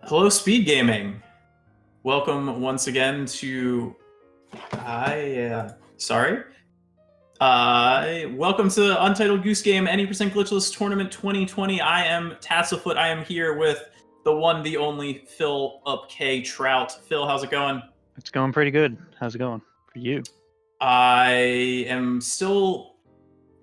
Hello, SpeedGaming. Welcome once again to. Sorry. Welcome to Untitled Goose Game Any Percent Glitchless Tournament 2020. I am Tasselfoot. I am here with the one, the only Phil Up K Trout. Phil, how's it going? It's going pretty good. How's it going for you? I am still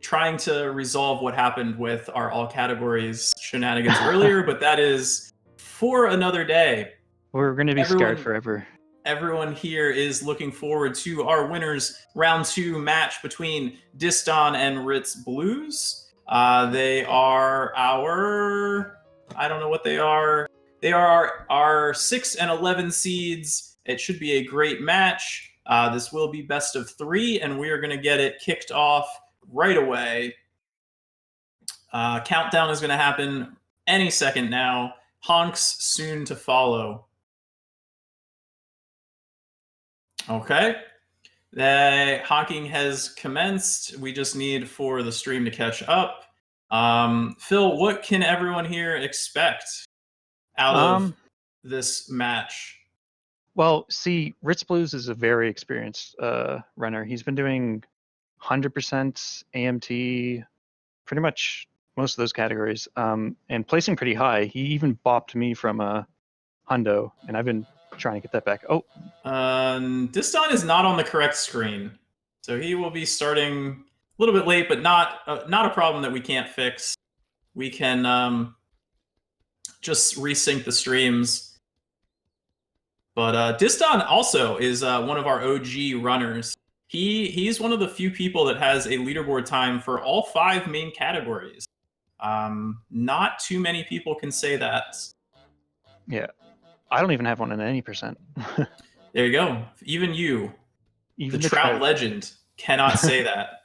trying to resolve what happened with our all categories shenanigans earlier, but that is for another day. We're going to be scarred forever. Everyone here is looking forward to our winners round 2 match between Disdonn and Ritzblues. They are our, I don't know what they are. They are our 6 and 11 seeds. It should be a great match. This will be best of 3, and we are going to get it kicked off right away. Countdown is going to happen any second now. Honks soon to follow. Okay. The honking has commenced. We just need for the stream to catch up. Phil, what can everyone here expect out of this match? Well, see, Ritzblues is a very experienced runner. He's been doing 100% AMT, pretty much most of those categories, and placing pretty high. He even bopped me from a hundo, and I've been trying to get that back. Oh. Disdonn is not on the correct screen, so he will be starting a little bit late, but not a problem that we can't fix. We can just resync the streams. But Disdonn also is one of our OG runners. He's one of the few people that has a leaderboard time for all 5 main categories. Not too many people can say that. Yeah. I don't even have one in any percent. There you go. Even you, the Trout legend, cannot say that.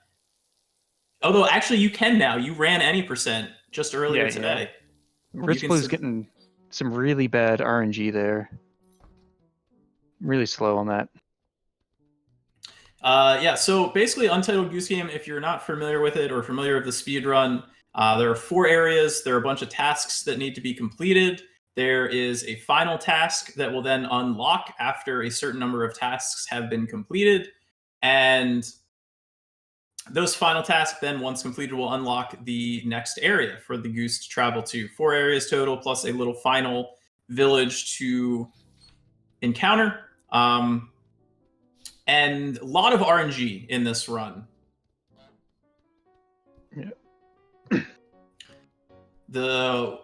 Although, actually, you can now. You ran any percent just earlier today. Yeah. Ritzblues getting some really bad RNG there. Really slow on that. Yeah, so basically Untitled Goose Game, if you're not familiar with it or familiar with the speedrun, there are 4 areas. There are a bunch of tasks that need to be completed. There is a final task that will then unlock after a certain number of tasks have been completed. And those final tasks then, once completed, will unlock the next area for the Goose to travel to. 4 areas total, plus a little final village to encounter. And a lot of RNG in this run. Yeah. The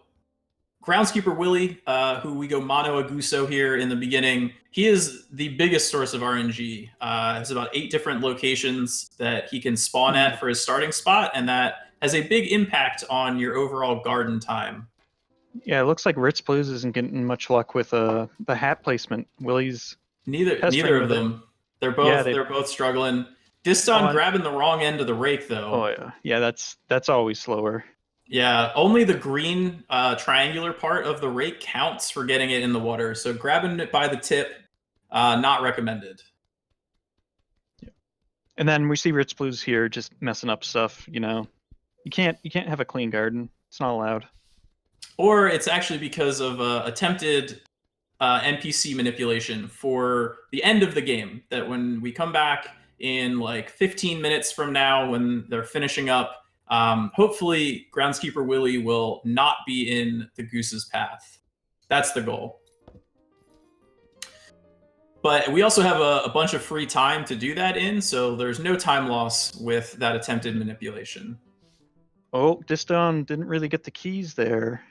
groundskeeper Willie, who we go mono aguso here in the beginning, he is the biggest source of RNG. Has about 8 different locations that he can spawn at for his starting spot, and that has a big impact on your overall garden time. Yeah, it looks like Ritzblues isn't getting much luck with the hat placement. Willie's neither of them. They're both struggling. Disdonn grabbing the wrong end of the rake though. Oh yeah, yeah. That's always slower. Yeah, only the green triangular part of the rake counts for getting it in the water. So grabbing it by the tip, not recommended. Yeah. And then we see Ritzblues here just messing up stuff. You know, you can't have a clean garden. It's not allowed. Or it's actually because of attempted NPC manipulation for the end of the game. That when we come back in like 15 minutes from now, when they're finishing up, hopefully groundskeeper Willie will not be in the Goose's path. That's the goal. But we also have a bunch of free time to do that in, so there's no time loss with that attempted manipulation. Oh, Disdonn didn't really get the keys there.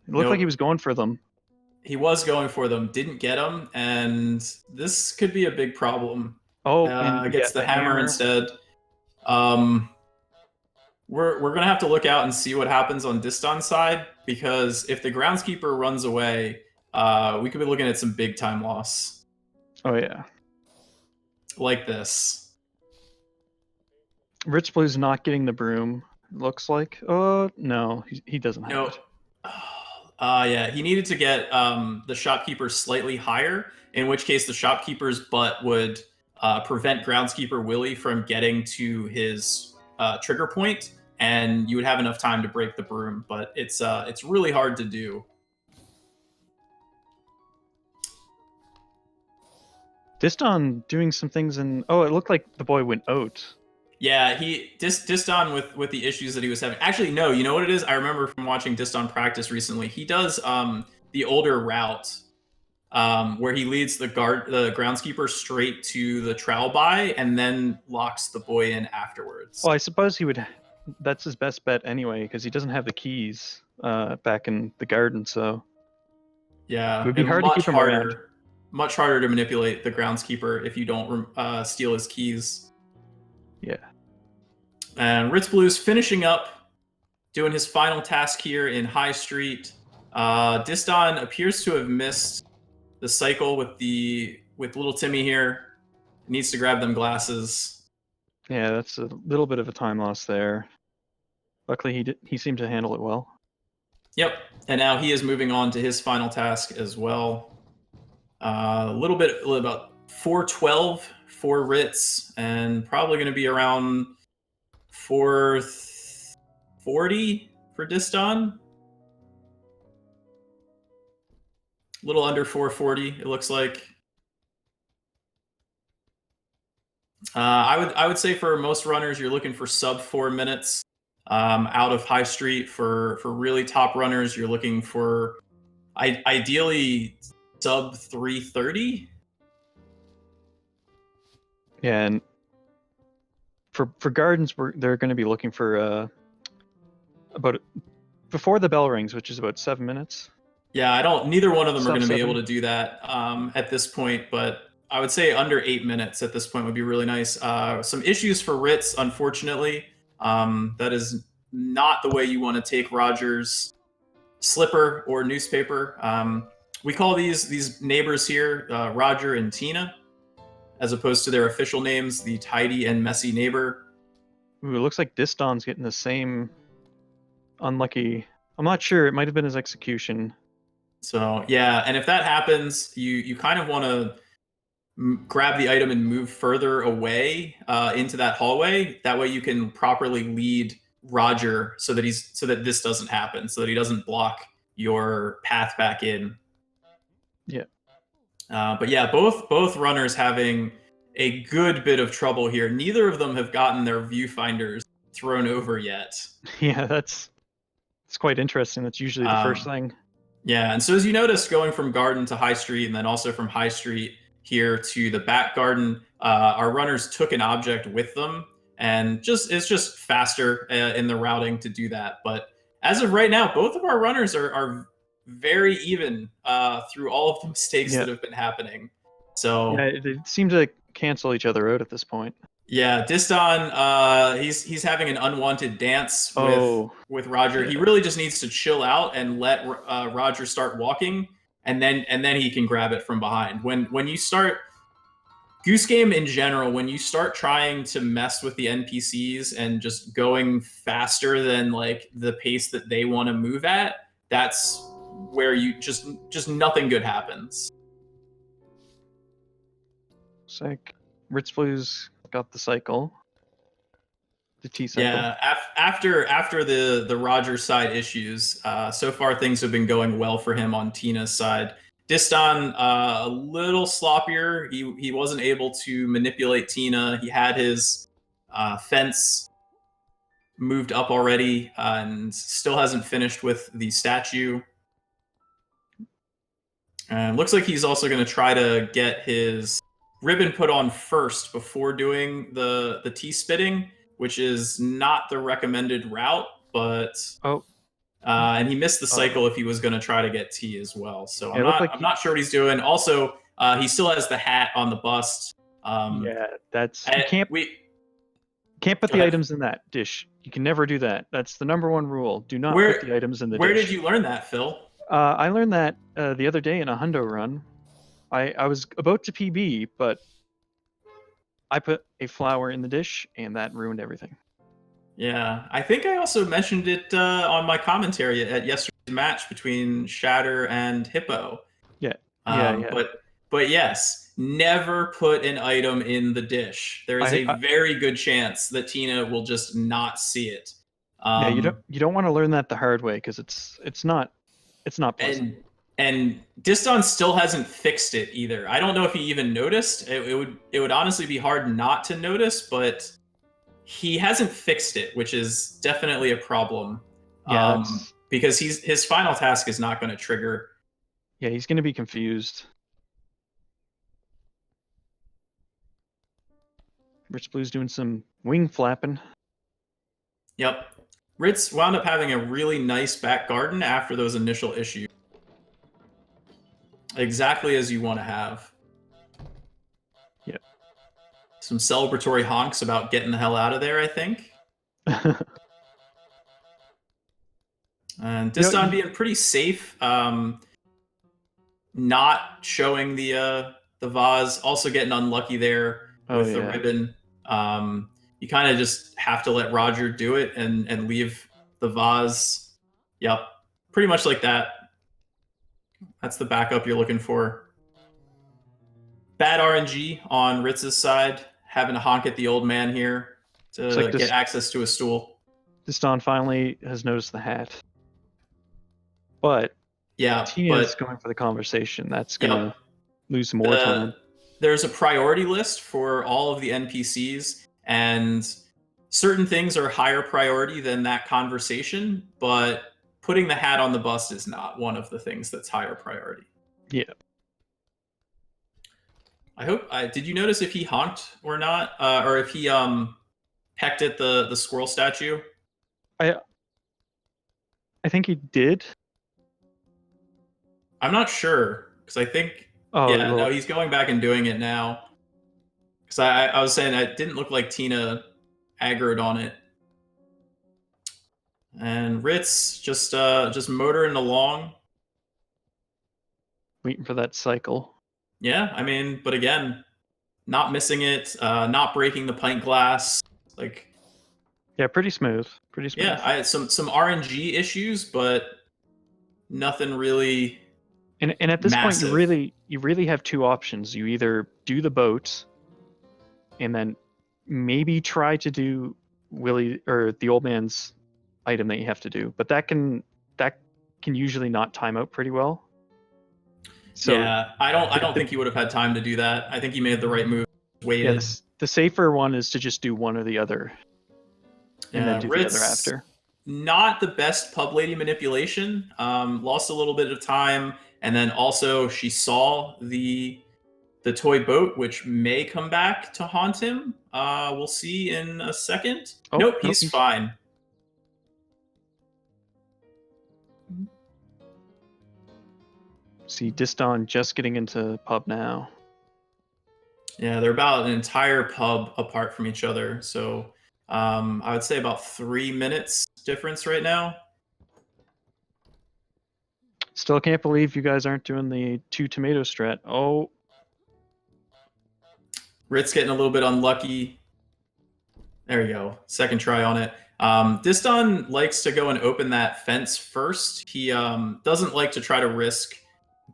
It looked like he was going for them. He was going for them, didn't get them, and this could be a big problem. Oh, gets the hammer instead. We're gonna have to look out and see what happens on Disdonn's side, because if the groundskeeper runs away, we could be looking at some big time loss. Oh yeah, like this. Ritzblues not getting the broom. Looks like. Oh no, he doesn't have it. Yeah, he needed to get the shopkeeper slightly higher, in which case the shopkeeper's butt would prevent groundskeeper Willie from getting to his trigger point, and you would have enough time to break the broom. But it's really hard to do. Disdonn doing some things in. Oh, it looked like the boy went out. Yeah, Disdonn with the issues that he was having. Actually, no, you know what it is? I remember from watching Disdonn practice recently. He does the older route where he leads the groundskeeper straight to the trowel by and then locks the boy in afterwards. Well, I suppose he would. That's his best bet anyway, because he doesn't have the keys back in the garden. So yeah, it would be and hard to keep him around. much harder to manipulate the groundskeeper if you don't steal his keys. Yeah. And Ritzblues finishing up, doing his final task here in High Street. Disdonn appears to have missed the cycle with little Timmy here. Needs to grab them glasses. Yeah, that's a little bit of a time loss there. Luckily, he seemed to handle it well. Yep, and now he is moving on to his final task as well. A little about 412 for Ritz, and probably going to be around 440 for Disdonn. A little under 440, it looks like. I would say for most runners, you're looking for sub 4 minutes out of High Street. For really top runners, you're looking for ideally sub 330. Yeah, and for gardens, they're going to be looking for about before the bell rings, which is about 7 minutes. Yeah, neither one of them are going to be able to do that at this point, but I would say under 8 minutes at this point would be really nice. Some issues for Ritz, unfortunately. That is not the way you want to take Roger's slipper or newspaper. We call these neighbors here Roger and Tina, as opposed to their official names, the tidy and messy neighbor. Ooh, it looks like Disdonn's getting the same unlucky. I'm not sure. It might have been his execution. So yeah, and if that happens, you kind of want to grab the item and move further away into that hallway. That way you can properly lead Roger so that this doesn't happen, so that he doesn't block your path back in. Yeah. But yeah, both runners having a good bit of trouble here. Neither of them have gotten their viewfinders thrown over yet. Yeah, it's quite interesting. That's usually the first thing. Yeah, and so as you notice, going from Garden to High Street, and then also from High Street here to the back garden, our runners took an object with them, and it's just faster in the routing to do that. But as of right now, both of our runners are very even through all of the mistakes that have been happening. So yeah, they seem to cancel each other out at this point. Yeah, Disdonn, he's having an unwanted dance with Roger. He really just needs to chill out and let Roger start walking, and then he can grab it from behind. When you start Goose Game in general, when you start trying to mess with the NPCs and just going faster than like the pace that they want to move at, that's where you just nothing good happens. Looks like Ritzblues got the cycle. The T cycle. Yeah, after the Roger side issues, so far things have been going well for him on Tina's side. Disdonn, a little sloppier. He wasn't able to manipulate Tina. He had his fence moved up already and still hasn't finished with the statue. And looks like he's also going to try to get his ribbon put on first before doing the T-spitting, which is not the recommended route, but and he missed the cycle if he was going to try to get T as well. So I'm not sure what he's doing. Also, he still has the hat on the bust. Yeah, that's you can't put the items in that dish. You can never do that. That's the #1 rule. Do not put the items in the dish. Where did you learn that, Phil? I learned that the other day in a hundo run. I was about to PB, but I put a flower in the dish, and that ruined everything. Yeah, I think I also mentioned it on my commentary at yesterday's match between Shatter and Hippo. Yeah, But yes, never put an item in the dish. There is a very good chance that Tina will just not see it. Yeah, you don't want to learn that the hard way because it's not pleasant. And Disdonn still hasn't fixed it either. I don't know if he even noticed. It would honestly be hard not to notice, but he hasn't fixed it, which is definitely a problem. Yeah, because his final task is not going to trigger. Yeah, he's going to be confused. Ritzblues doing some wing flapping. Yep. Ritz wound up having a really nice back garden after those initial issues. Exactly as you want to have. Yep. Some celebratory honks about getting the hell out of there, I think. And Disdonn being pretty safe, not showing the vase, also getting unlucky there with the ribbon. You kind of just have to let Roger do it and leave the vase. Yep, pretty much like that. That's the backup you're looking for. Bad RNG on Ritz's side, having to honk at the old man here to get access to a stool. Disdonn finally has noticed the hat. But yeah, Tina's going for the conversation. That's going to lose more time. There's a priority list for all of the NPCs, and certain things are higher priority than that conversation, but putting the hat on the bus is not one of the things that's higher priority. Yeah. I hope. Did you notice if he honked or not, or if he pecked at the squirrel statue? I think he did. I'm not sure because I think. No, he's going back and doing it now. Because I was saying it didn't look like Tina aggroed on it. And Ritz just motoring along. Waiting for that cycle. Yeah, I mean, but again, not missing it, not breaking the pint glass. Like, yeah, pretty smooth. Pretty smooth. Yeah, I had some RNG issues, but nothing really. And at this point, you really have two options. You either do the boat, and then maybe try to do Willie or the old man's item that you have to do, but that can usually not time out pretty well. So yeah, I don't think he would have had time to do that. I think he made the right move. Waited. Yeah, the safer one is to just do one or the other, and then do Ritz, the other after. Not the best pub lady manipulation. Lost a little bit of time, and then also she saw the toy boat, which may come back to haunt him. We'll see in a second. Nope, he's fine. See, Disdonn just getting into pub now. Yeah, they're about an entire pub apart from each other. So I would say about 3 minutes difference right now. Still can't believe you guys aren't doing the 2 tomato strat. Oh. Ritz getting a little bit unlucky. There you go. Second try on it. Disdonn likes to go and open that fence first. He doesn't like to try to risk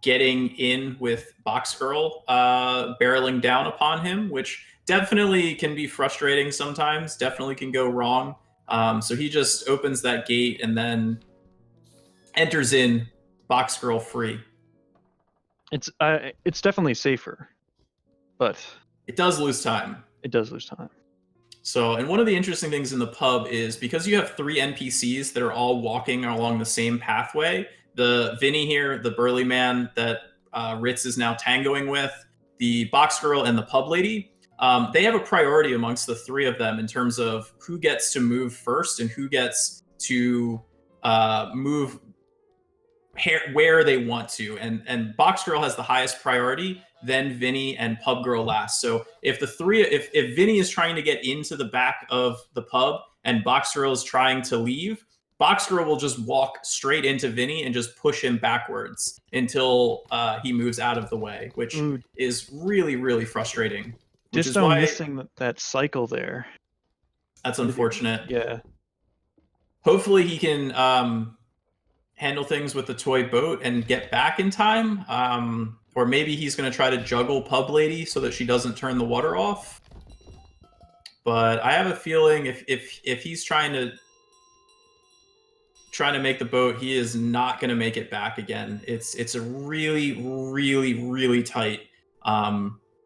getting in with Box Girl barreling down upon him, which definitely can be frustrating sometimes, definitely can go wrong. So he just opens that gate and then enters in Box Girl free. It's definitely safer, but it does lose time. It does lose time. So, and one of the interesting things in the pub is because you have 3 NPCs that are all walking along the same pathway, the Vinny here, the burly man that Ritz is now tangoing with, the Box Girl, and the pub lady, they have a priority amongst the 3 of them in terms of who gets to move first and who gets to move where they want to. And Box Girl has the highest priority, then Vinny and Pub Girl last. So if if Vinny is trying to get into the back of the pub and Box Girl is trying to leave, Box Girl will just walk straight into Vinny and just push him backwards until he moves out of the way, which is really, really frustrating. Just missing that cycle there. That's unfortunate. Yeah. Hopefully he can handle things with the toy boat and get back in time. Or maybe he's going to try to juggle Pub Lady so that she doesn't turn the water off. But I have a feeling if he's trying to trying to make the boat. He is not going to make it back again. It's a really, really, really tight.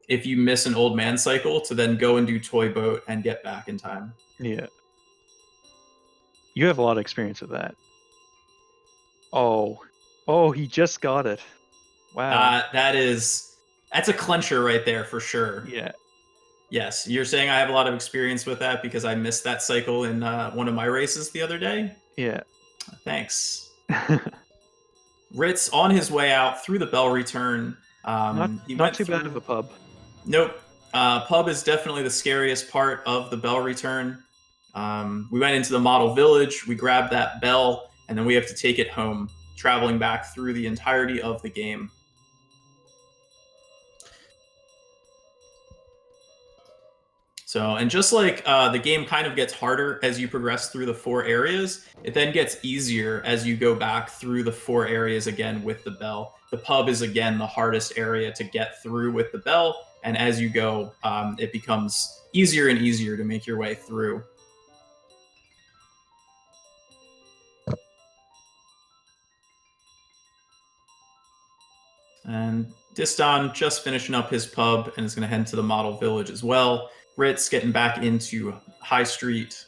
If you miss an old man cycle to then go and do toy boat and get back in time. Yeah. You have a lot of experience with that. Oh, he just got it. Wow. That's a clincher right there for sure. Yeah. Yes, you're saying I have a lot of experience with that because I missed that cycle in one of my races the other day? Yeah. Thanks. Ritz on his way out through the bell return. Not too bad of a pub. Nope. Pub is definitely the scariest part of the bell return. We went into the model village, we grabbed that bell, and then we have to take it home, traveling back through the entirety of the game. So, and just like the game kind of gets harder as you progress through the 4 areas, it then gets easier as you go back through the 4 areas again with the bell. The pub is, again, the hardest area to get through with the bell, and as you go, it becomes easier and easier to make your way through. And Disdonn just finishing up his pub and is going to head to the model village as well. Ritz getting back into High Street.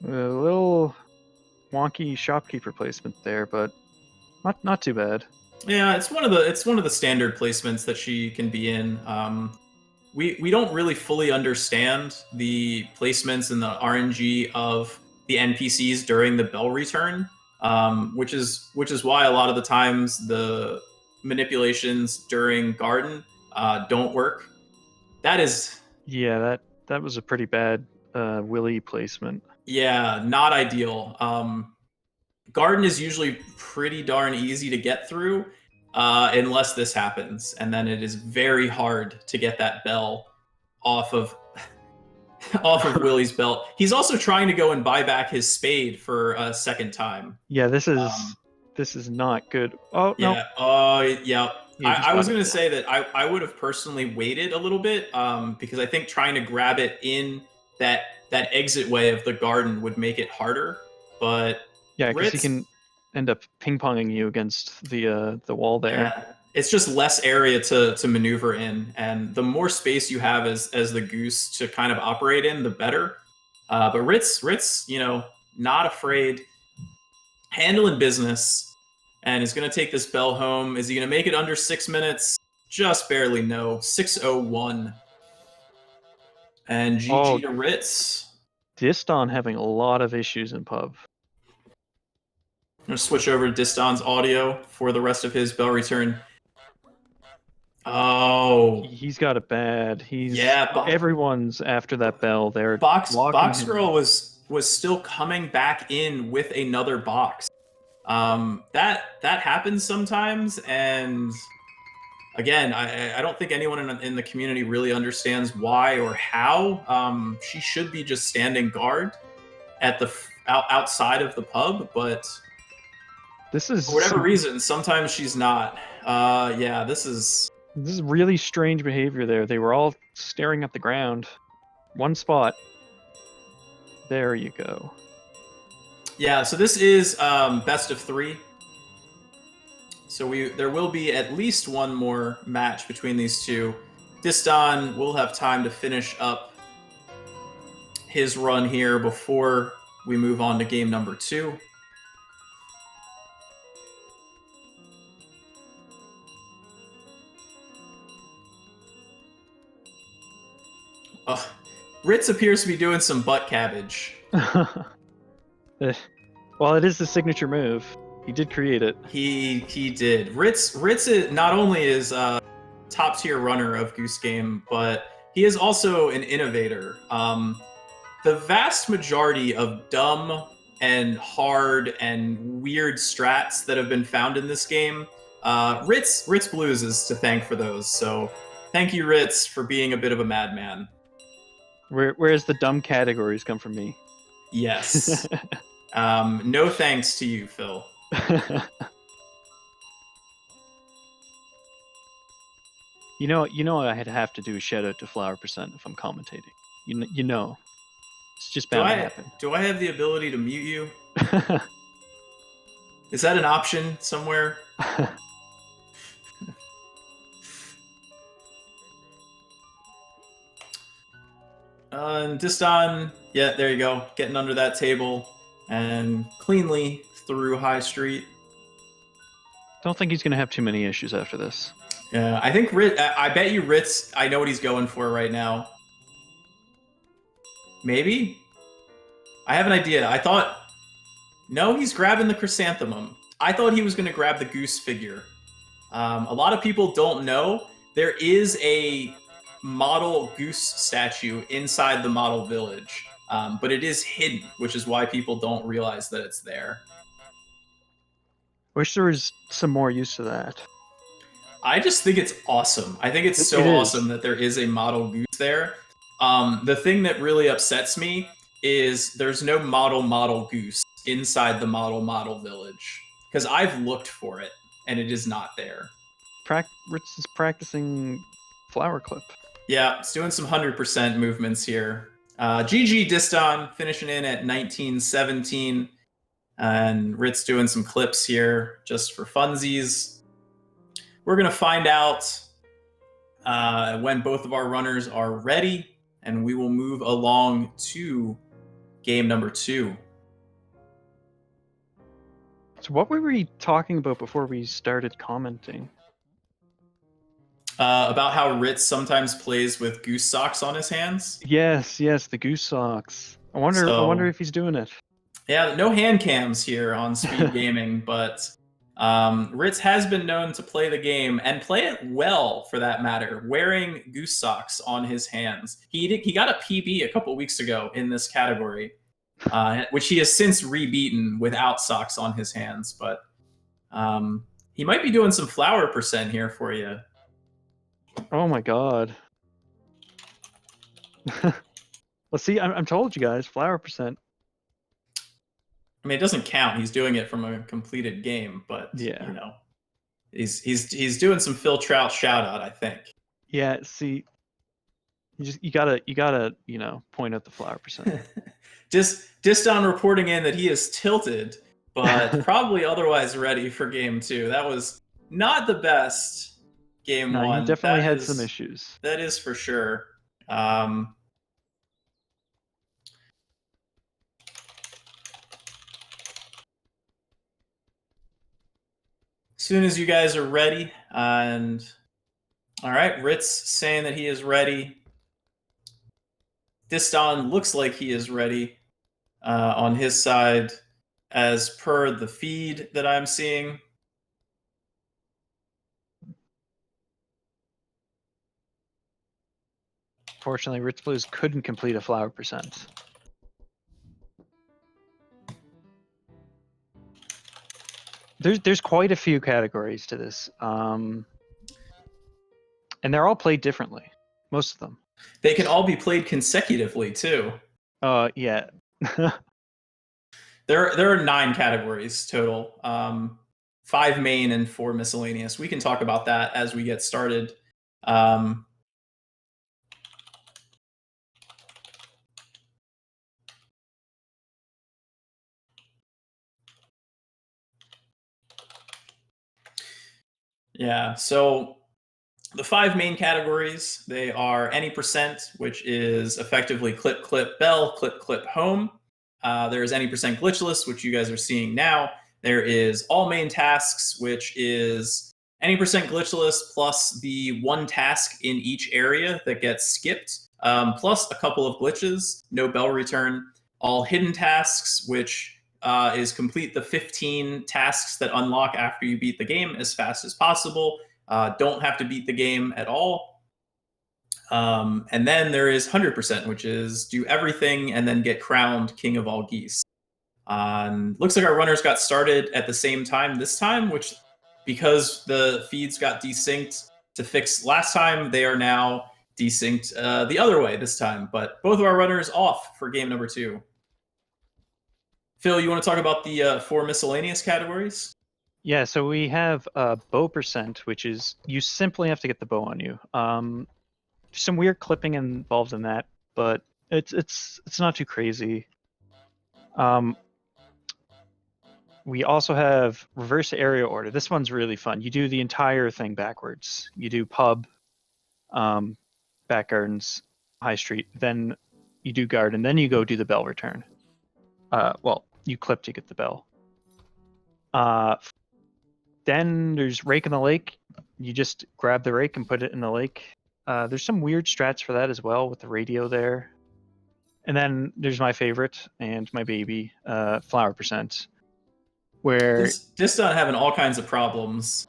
A little wonky shopkeeper placement there, but not too bad. Yeah, it's one of the standard placements that she can be in. We don't really fully understand the placements and the RNG of the NPCs during the bell return, which is why a lot of the times the manipulations during Garden don't work. That was a pretty bad Willy placement. Yeah, not ideal. Garden is usually pretty darn easy to get through, unless this happens, and then it is very hard to get that bell off of Willy's belt. He's also trying to go and buy back his spade for a second time. Yeah, this is not good. Oh no. Yeah. Yeah. I was going to say that I would have personally waited a little bit because I think trying to grab it in that exit way of the garden would make it harder. But yeah, because he can end up ping-ponging you against the wall there. Yeah, it's just less area to maneuver in, and the more space you have as the Goose to kind of operate in, the better. But Ritz, not afraid, handling business. And is going to take this bell home. Is he going to make it under 6 minutes? Just barely, no. 6:01. And GG to Ritz. Disdonn having a lot of issues in pub. I'm going to switch over to Disdonn's audio for the rest of his bell return. Oh. He's got it bad. Everyone's after that bell. They're Box Girl was still coming back in with another box. That happens sometimes, and again, I don't think anyone in the community really understands why or how. She should be just standing guard at the outside of the pub, but this is for whatever reason, sometimes she's not. Yeah, this is really strange behavior there. They were all staring at the ground. One spot. There you go. Yeah, so this is best of 3. So there will be at least one more match between these two. Disdonn will have time to finish up his run here before we move on to game number 2. Ritz appears to be doing some butt cabbage. Well, it is the signature move. He did create it. He did. Ritz not only is top tier runner of Goose Game, but he is also an innovator. The vast majority of dumb and hard and weird strats that have been found in this game, Ritzblues is to thank for those. So thank you, Ritz, for being a bit of a madman. Whereas the dumb categories come from me. Yes. No thanks to you, Phil. You know, I'd have to do a shout out to Flower% if I'm commentating. You know. It's just bound to happen. Do I have the ability to mute you? Is that an option somewhere? And Disdonn, yeah, there you go. Getting under that table and cleanly through High Street. Don't think he's going to have too many issues after this. Yeah, I think I bet you Ritz, I know what he's going for right now. Maybe? I have an idea. I thought... No, he's grabbing the chrysanthemum. I thought he was going to grab the Goose figure. A lot of people don't know. There is a model Goose statue inside the model village, but it is hidden, which is why people don't realize that it's there. Wish there was some more use to that. I just think it's awesome. I think it's so awesome that there is a model Goose there. The thing that really upsets me is there's no model Goose inside the model village, because I've looked for it and it is not there. Ritz is practicing flower clip. Yeah, it's doing some 100% movements here. GG Disdonn finishing in at 1917, and Ritz doing some clips here just for funsies. We're gonna find out when both of our runners are ready, and we will move along to game number 2. So what were we talking about before we started commenting? About how Ritz sometimes plays with goose socks on his hands. Yes, the goose socks. I wonder if he's doing it. Yeah, no hand cams here on SpeedGaming, but Ritz has been known to play the game and play it well, for that matter, wearing goose socks on his hands. He got a PB a couple weeks ago in this category, which he has since rebeaten without socks on his hands. But he might be doing some flower percent here for you. Oh my god. Well, see, I'm told you guys, flower percent. I mean, it doesn't count. He's doing it from a completed game, but yeah, you know, he's doing some Phil Trout shout out, I think. Yeah, see, you gotta point out the flower percent. Disdonn reporting in that he is tilted, but probably otherwise ready for game 2. That was not the best game 1. You definitely had some issues. That is for sure. Soon as you guys are ready, and all right, Ritz saying that he is ready. Disdonn looks like he is ready on his side, as per the feed that I'm seeing. Fortunately, Ritzblues couldn't complete a flower percent. There's quite a few categories to this, and they're all played differently. Most of them. They can all be played consecutively too. Yeah. There are 9 categories total. 5 main and 4 miscellaneous. We can talk about that as we get started. Yeah, so the 5 main categories, they are any percent, which is effectively clip, clip, bell, clip, clip, home. There is any percent glitchless, which you guys are seeing now. There is all main tasks, which is any percent glitchless plus the 1 task in each area that gets skipped, plus a couple of glitches, no bell return. All hidden tasks, which is complete the 15 tasks that unlock after you beat the game as fast as possible. Don't have to beat the game at all. And then there is 100%, which is do everything and then get crowned king of all geese. Looks like our runners got started at the same time this time, which, because the feeds got desynced to fix last time, they are now desynced the other way this time. But both of our runners off for game number 2. Phil, you want to talk about the 4 miscellaneous categories? Yeah, so we have bow percent, which is you simply have to get the bow on you. Some weird clipping involved in that, but It's not too crazy. We also have reverse area order. This one's really fun. You do the entire thing backwards. You do pub, back gardens, high street, then you do garden, then you go do the bell return. Well, you clip to get the bell. Then there's rake in the lake. You just grab the rake and put it in the lake. There's some weird strats for that as well with the radio there. And then there's my favorite and my baby, flower percent, where Disdonn having all kinds of problems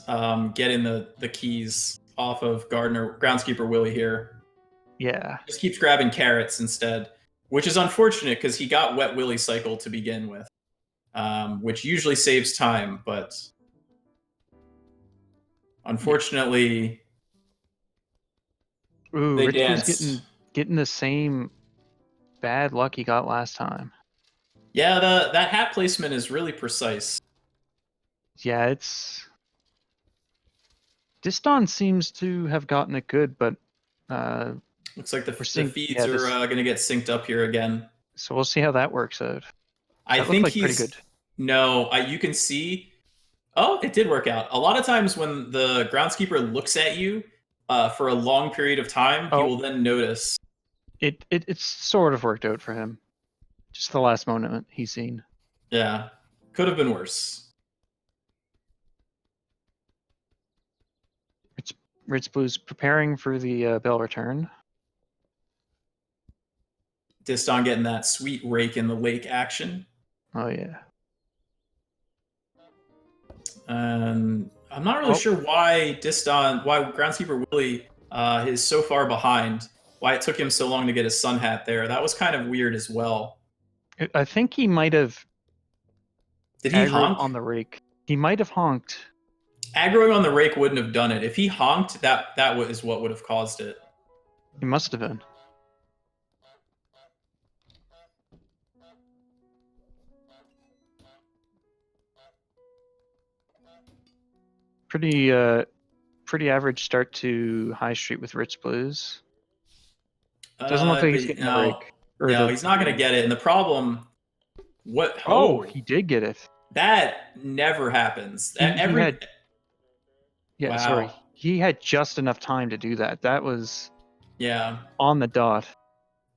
getting the keys off of groundskeeper Willie here. yeah, Just keeps grabbing carrots instead, which is unfortunate because he got Wet Willie cycle to begin with, which usually saves time, but unfortunately, they danced. getting the same bad luck he got last time. Yeah, that hat placement is really precise. Yeah, it's Disdonn seems to have gotten it good, but looks like the feeds are going to get synced up here again. So we'll see how that works out. I think he's pretty good. No, you can see. Oh, it did work out. A lot of times when the groundskeeper looks at you for a long period of time, he will then notice. It's sort of worked out for him. Just the last moment he's seen. Yeah, could have been worse. Ritzblues preparing for the bell return. Disdonn getting that sweet rake in the lake action. Oh yeah. And I'm not really sure why groundskeeper Willie is so far behind. Why it took him so long to get his sun hat there. That was kind of weird as well. I think he might have. Did he honk on the rake? He might have honked. Aggroing on the rake wouldn't have done it. If he honked, that is what would have caused it. He must have been. Pretty average start to High Street with Ritzblues. Doesn't look like he's getting a rake. No, he's not going to get it. And the problem, he did get it. That never happens. Wow. Sorry. He had just enough time to do that. That was on the dot.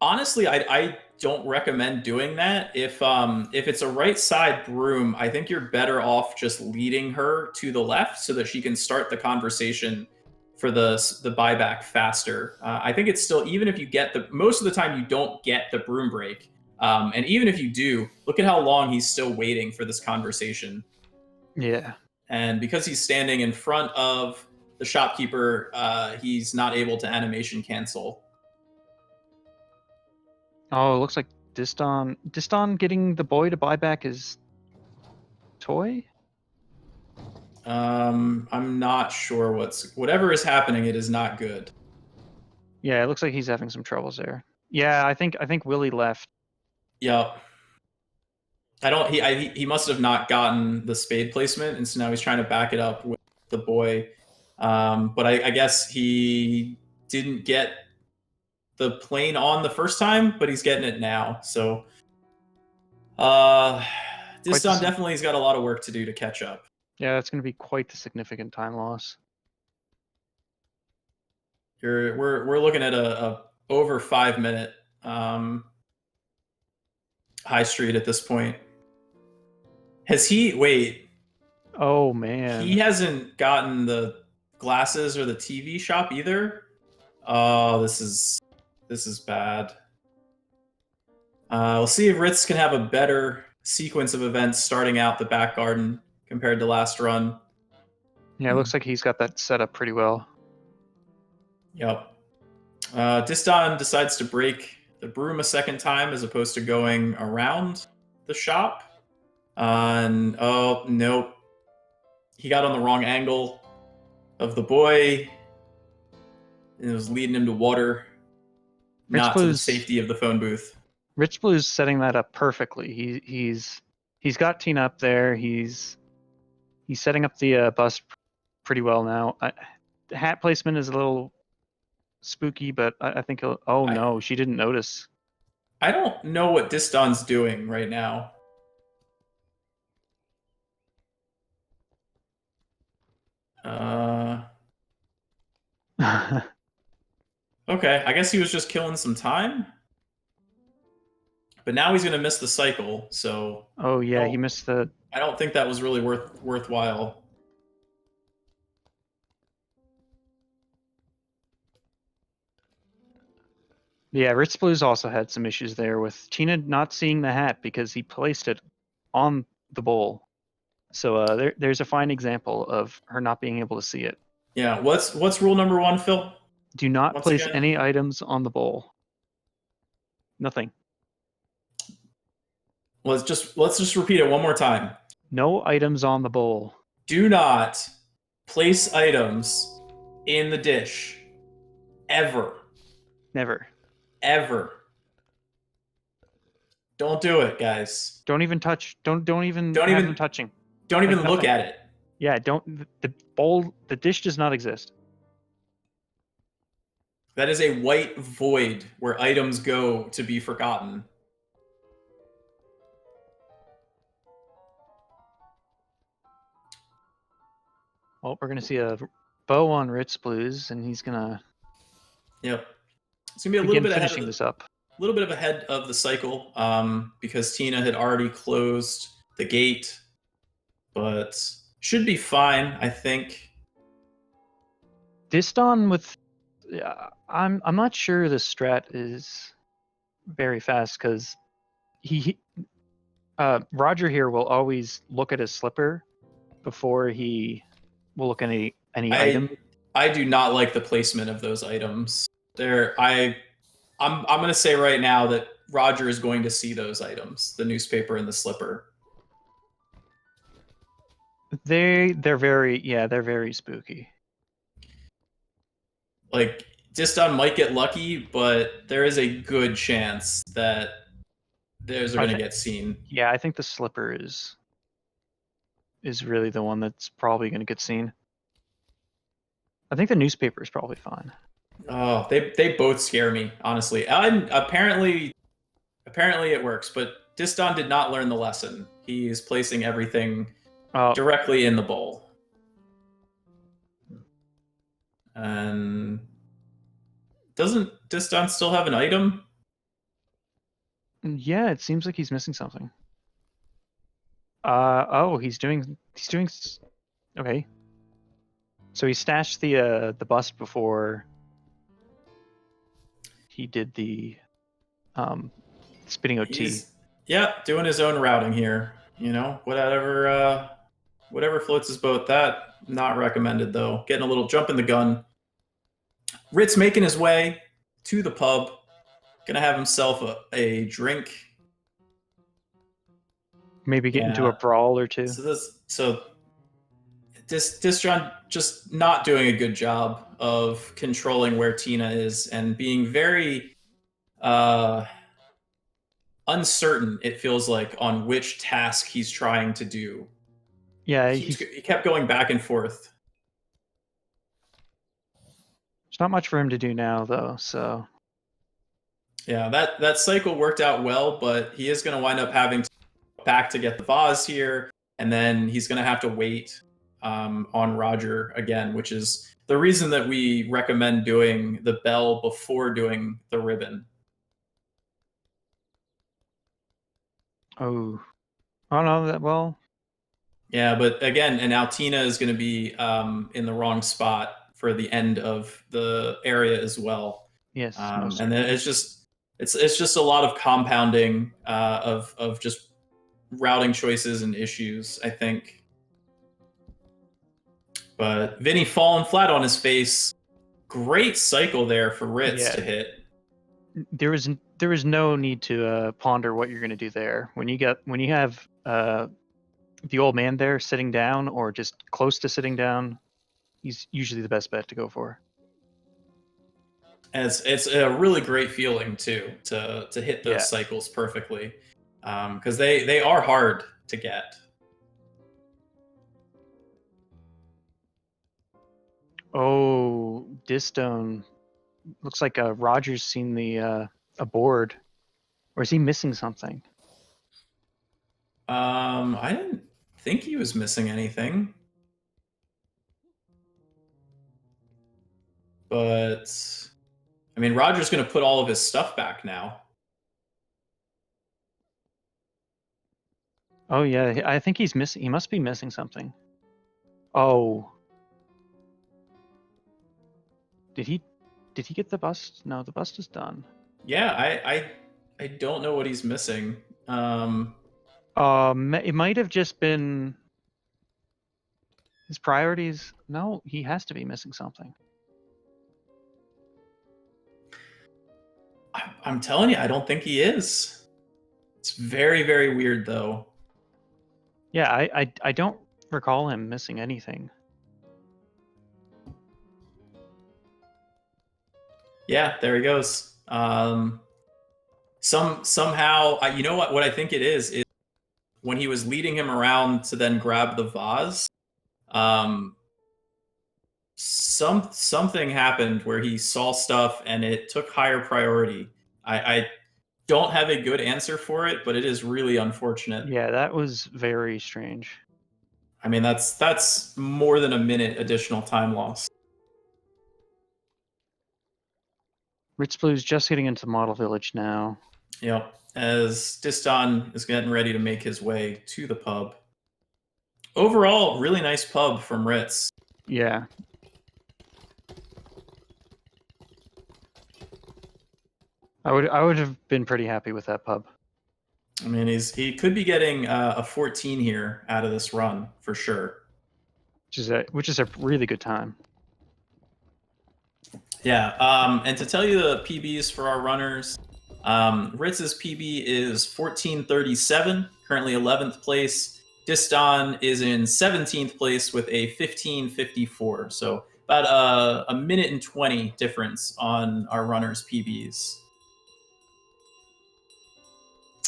Honestly, I don't recommend doing that. If it's a right side broom, I think you're better off just leading her to the left so that she can start the conversation for the buyback faster. I think it's still, even if you get most of the time you don't get the broom break. And even if you do, look at how long he's still waiting for this conversation. Yeah. And because he's standing in front of the shopkeeper, he's not able to animation cancel. Oh, it looks like Disdonn getting the boy to buy back his toy? I'm not sure whatever is happening, it is not good. Yeah, it looks like he's having some troubles there. Yeah, I think Willie left. Yep. He must have not gotten the spade placement, and so now he's trying to back it up with the boy. But I guess he didn't get the plane on the first time, but he's getting it now. So Disdonn definitely has got a lot of work to do to catch up. Yeah, that's going to be quite the significant time loss. We're looking at a over 5 minute High Street at this point. Oh man. He hasn't gotten the glasses or the TV shop either. Oh, this is bad. We'll see if Ritz can have a better sequence of events starting out the back garden compared to last run. Yeah, it looks like he's got that set up pretty well. Yep. Disdonn decides to break the broom a second time as opposed to going around the shop. And oh, nope. He got on the wrong angle of the boy. And it was leading him to water, not to the safety of the phone booth. Ritzblues setting that up perfectly. He's got Tina up there. He's setting up the bus pretty well now. The hat placement is a little spooky, but I think no, she didn't notice. I don't know what Disdonn's doing right now. Uh, okay, I guess he was just killing some time. But now he's gonna miss the cycle, so Oh I yeah, he don't, missed the. I don't think that was really worthwhile. Yeah, Ritzblues also had some issues there with Tina not seeing the hat because he placed it on the bowl. So there's a fine example of her not being able to see it. Yeah, what's rule number 1, Phil? Do not Once place again, any items on the bowl. Nothing. let's just repeat it one more time. No items on the bowl. Do not place items in the dish ever, Never. ever. Don't do it, guys. Don't even touch. Don't even Don't have them even touching. don't Like even look nothing. at it. Yeah, don't. The bowl, the dish does not exist. That is a white void where items go to be forgotten. Well, we're gonna see a bow on Ritzblues, and he's gonna Yep. It's gonna be a little begin bit ahead of finishing the this up. little bit of ahead of the cycle, because Tina had already closed the gate, but should be fine, I think. Disdonn with, I'm not sure the strat is very fast because he Roger here will always look at his slipper before he will look at any I item. I do not like the placement of those items. I'm gonna say right now that Roger is going to see those items, the newspaper and the slipper. They're very spooky. Like Diston might get lucky, but there is a good chance that those are I going to think get seen. Yeah, I think the slipper is really the one that's probably going to get seen. I think the newspaper is probably fine. Oh, they both scare me, honestly. And apparently it works, but Diston did not learn the lesson. He's placing everything Oh, directly in the bowl. And doesn't Diston still have an item? yeah, it seems like he's missing something. He's doing okay. So he stashed the bust before he did the spinning OT. Yeah, doing his own routing here. You know, whatever floats his boat. That not recommended though. Getting a little jump in the gun. Ritz making his way to the pub. Gonna have himself a drink. Maybe get into a Yeah. brawl or two. Disjon just not doing a good job of controlling where Tina is and being very uncertain, it feels like, on which task he's trying to do. Yeah, He kept going back and forth. there's not much for him to do now though, so Yeah, that cycle worked out well, but he is going to wind up having to go back to get the vase here, and then he's going to have to wait on Roger again, which is the reason that we recommend doing the bell before doing the ribbon. oh no, that well. Yeah, but again, and now Tina is going to be in the wrong spot for the end of the area as well. Yes, most And then certainly. it's just a lot of compounding of just routing choices and issues, I think. But Vinny falling flat on his face. Great cycle there for Ritz to hit. There was no need to ponder what you're going to do there. When you have the old man there sitting down or just close to sitting down, he's usually the best bet to go for. And it's a really great feeling too to hit those Yeah. cycles perfectly, because they are hard to get. Oh, Disdonn. Looks like Roger's seen the a board. Or is he missing something? I didn't think he was missing anything. But I mean, Roger's going to put all of his stuff back now. Oh yeah, I think he's missing. He must be missing something. Oh, did he get the bust? No, the bust is done. Yeah, I don't know what he's missing. It might have just been his priorities. No, he has to be missing something. I'm telling you, I don't think he is. It's very, very weird, though. Yeah, I don't recall him missing anything. Yeah, there he goes. Somehow, you know what I think it is when he was leading him around to then grab the vase. Something happened where he saw stuff and it took higher priority. I don't have a good answer for it, but it is really unfortunate. Yeah, that was very strange. I mean, that's more than a minute additional time loss. Ritzblues just getting into Model Village now. Yep. As Disdonn is getting ready to make his way to the pub. Overall, really nice pub from Ritz. Yeah. I would have been pretty happy with that pub. I mean, he could be getting a 14 here out of this run for sure. Which is a really good time. Yeah. And to tell you the PBs for our runners, Ritz's PB is 14:37, currently 11th place. Disdonn is in 17th place with a 15:54. So about a minute and 20 difference on our runners' PBs.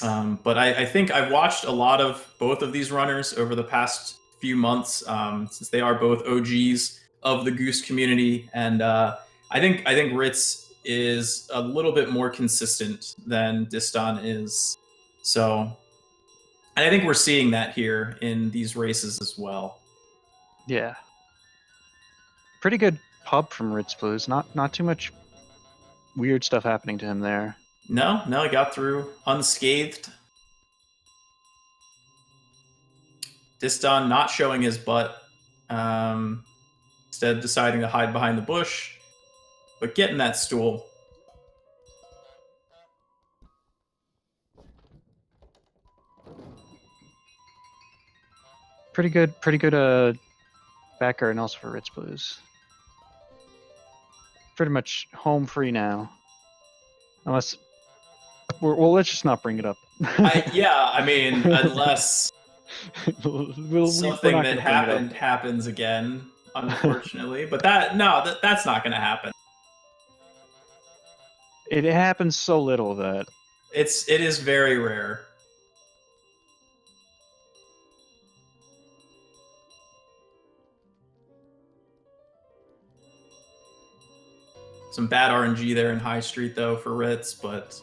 But I think I've watched a lot of both of these runners over the past few months, since they are both OGs of the Goose community, and I think Ritz is a little bit more consistent than Disdonn is. So, and I think we're seeing that here in these races as well. Yeah. Pretty good pub from Ritzblues. Not too much weird stuff happening to him there. No, he got through unscathed. Disdonn not showing his butt, instead deciding to hide behind the bush, but getting that stool. Pretty good backer and also for Ritzblues. Pretty much home free now. Unless well, let's just not bring it up. Yeah, I mean, unless something that happened happens again, unfortunately. But that's not going to happen. It happens so little that it is very rare. Some bad RNG there in High Street though for Ritz, but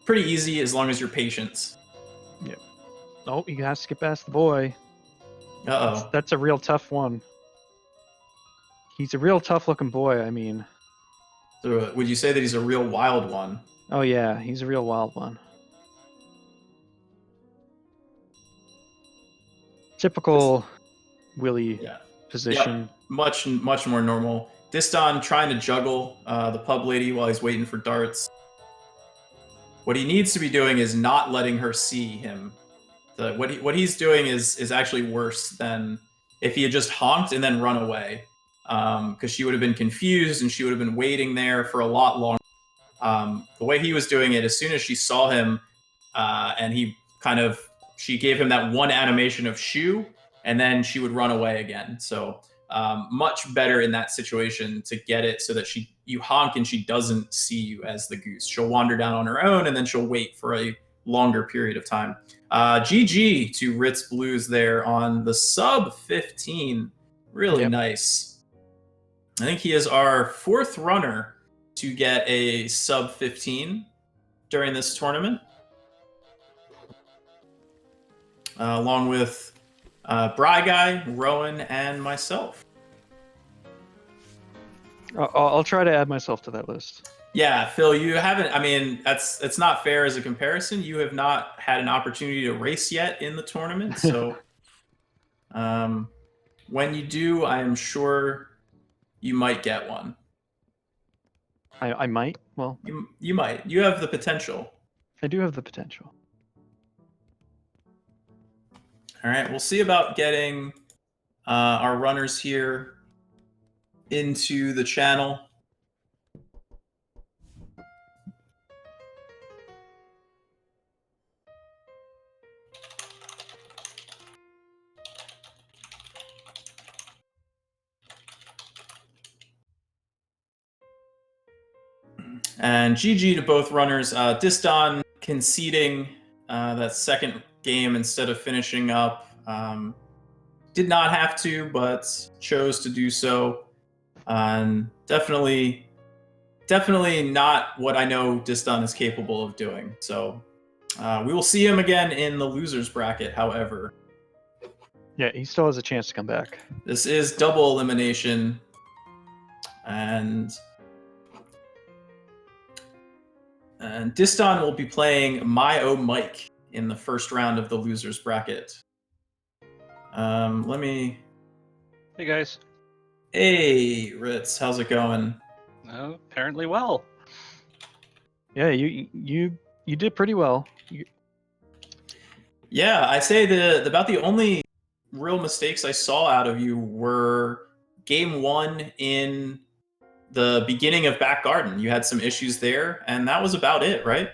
pretty easy as long as you're patient. Yep. Oh, you have to get past the boy. Uh-oh. That's a real tough one. He's a real tough looking boy, I mean. So, would you say that he's a real wild one? Oh yeah, he's a real wild one. Typical Willy position. Yep. Much more normal. Disdonn trying to juggle the pub lady while he's waiting for darts. What he needs to be doing is not letting her see him. What he's doing is actually worse than if he had just honked and then run away, because she would have been confused and she would have been waiting there for a lot longer. The way he was doing it, as soon as she saw him, and she gave him that one animation of shoo, and then she would run away again. So much better in that situation to get it so that you honk and she doesn't see you as the goose. She'll wander down on her own and then she'll wait for a longer period of time. GG to Ritzblues there on the sub 15. Really nice. I think he is our fourth runner to get a sub 15 during this tournament. along with Bry Guy, Rowan, and myself. I'll try to add myself to that list. Yeah, Phil, you haven't. I mean, it's not fair as a comparison. You have not had an opportunity to race yet in the tournament, so when you do, I am sure you might get one. I might. Well, you might. You have the potential. I do have the potential. All right, we'll see about getting our runners here into the channel. And GG to both runners. Disdonn conceding that second game instead of finishing up. Did not have to, but chose to do so. And definitely not what I know Disdonn is capable of doing. So we will see him again in the losers bracket, however. Yeah, he still has a chance to come back. This is double elimination. And Disdonn will be playing My Oh Mike in the first round of the losers bracket. Let me. Hey guys. Hey Ritz, how's it going? Oh, apparently well. Yeah, you did pretty well. Yeah, I say about the only real mistakes I saw out of you were game 1 in the beginning of Back Garden. You had some issues there, and that was about it, right?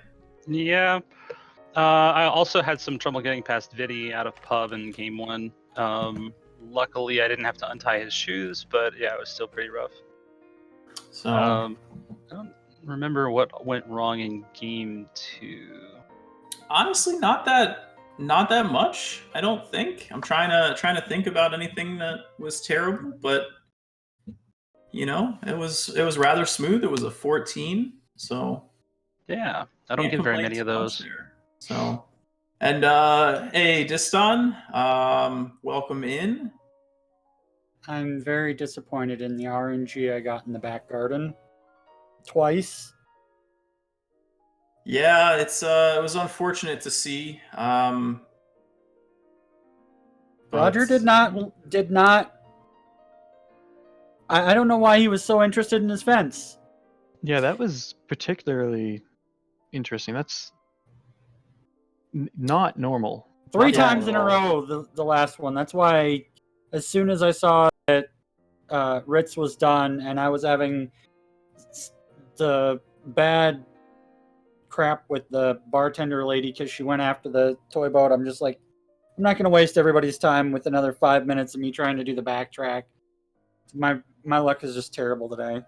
Yeah. I also had some trouble getting past Vidi out of pub in game 1. Luckily, I didn't have to untie his shoes, but yeah, it was still pretty rough. So I don't remember what went wrong in game 2. honestly, not that much. I don't think. I'm trying to think about anything that was terrible, but you know, it was rather smooth. It was a 14, so Yeah, I don't get very many of those. There. So, and hey, Disdonn, welcome in. I'm very disappointed in the RNG I got in the Back Garden. Twice. Yeah, it was unfortunate to see. Roger did not. I don't know why he was so interested in his fence. Yeah, that was particularly interesting. That's not normal. Three times in a row, the last one. That's why, as soon as I saw that Ritz was done and I was having the bad crap with the bartender lady because she went after the toy boat, I'm just like, I'm not going to waste everybody's time with another 5 minutes of me trying to do the backtrack. My luck is just terrible today.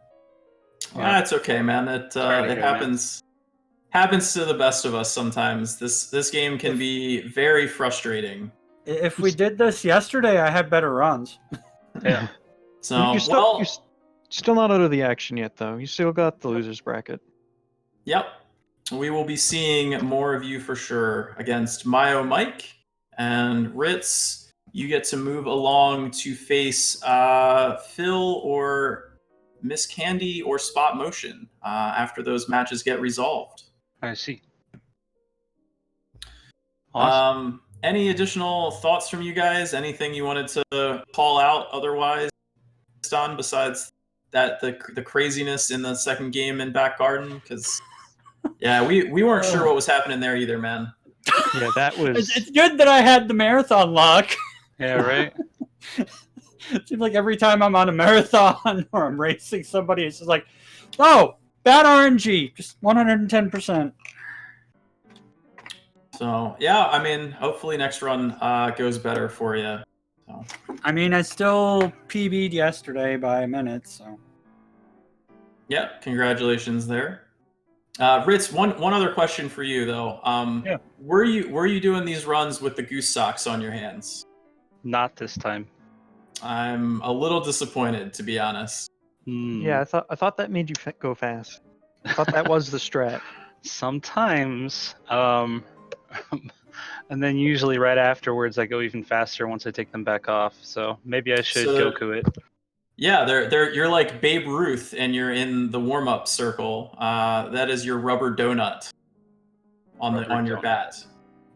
Yeah, it's okay, man. It happens. Happens to the best of us sometimes. This game can be very frustrating. If we did this yesterday, I had better runs. Yeah. So you're still not out of the action yet, though. You still got the losers bracket. Yep. We will be seeing more of you for sure against Mayo Mike and Ritz. You get to move along to face Phil or Miss Candy or Spot Motion after those matches get resolved. I see. Awesome. Any additional thoughts from you guys? Anything you wanted to call out otherwise, Don, besides that the craziness in the second game in Back Garden? Because yeah, we weren't sure what was happening there either, man. Yeah, that was. It's good that I had the marathon luck. Yeah, right. It seems like every time I'm on a marathon or I'm racing somebody, it's just like, oh, bad RNG, just 110%. So yeah, I mean, hopefully next run goes better for you. So. I mean, I still PB'd yesterday by a minute, so. Yeah, congratulations there. Ritz, one other question for you though. Yeah. Were you doing these runs with the Goose socks on your hands? Not this time. I'm a little disappointed, to be honest. Yeah, I thought that made you go fast. I thought that was the strat. Sometimes, And then usually right afterwards, I go even faster once I take them back off. So maybe I should Goku it. Yeah, you're like Babe Ruth, and you're in the warm-up circle. That is your rubber donut on your bat.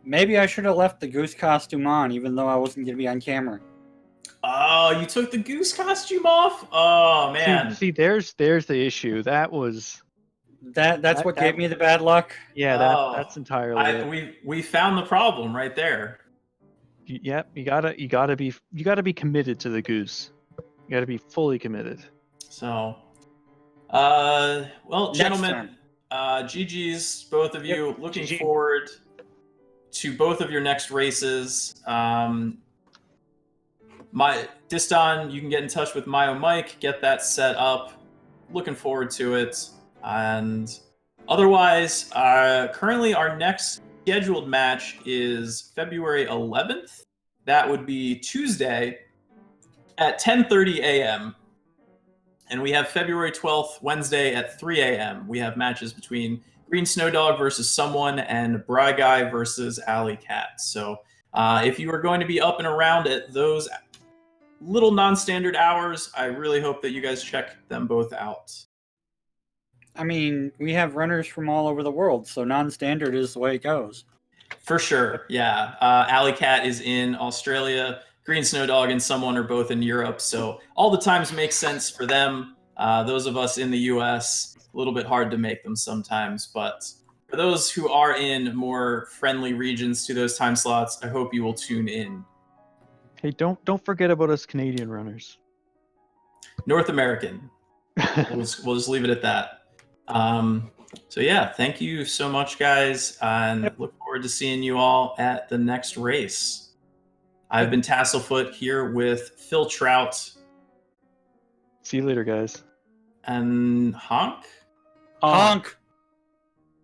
Maybe I should have left the Goose costume on, even though I wasn't going to be on camera. Oh, you took the Goose costume off? Oh man. See, there's the issue. That's what gave me the bad luck. Yeah, that's entirely it. We found the problem right there. Yep, you gotta be committed to the Goose. You gotta be fully committed. So, well, Next gentlemen, time. GG's, both of you. Looking GG. forward to both of your next races. My Disdonn, you can get in touch with Myo Mike, get that set up. Looking forward to it. And otherwise, currently our next scheduled match is February 11th. That would be Tuesday at 10:30 a.m. And we have February 12th, Wednesday at 3 a.m. We have matches between Green Snow Dog versus someone and Bry Guy versus Alley Cat. So if you are going to be up and around at those little non-standard hours, I really hope that you guys check them both out. I mean, we have runners from all over the world, so non-standard is the way it goes. For sure, yeah. Alley Cat is in Australia. Green Snow Dog and someone are both in Europe, so all the times make sense for them. Those of us in the U.S., a little bit hard to make them sometimes, but for those who are in more friendly regions to those time slots, I hope you will tune in. Hey, don't forget about us Canadian runners. North American. We'll just leave it at that. So yeah, thank you so much, guys, and look forward to seeing you all at the next race. I've been Tasselfoot here with Phil Trout. See you later, guys. And Honk? Honk!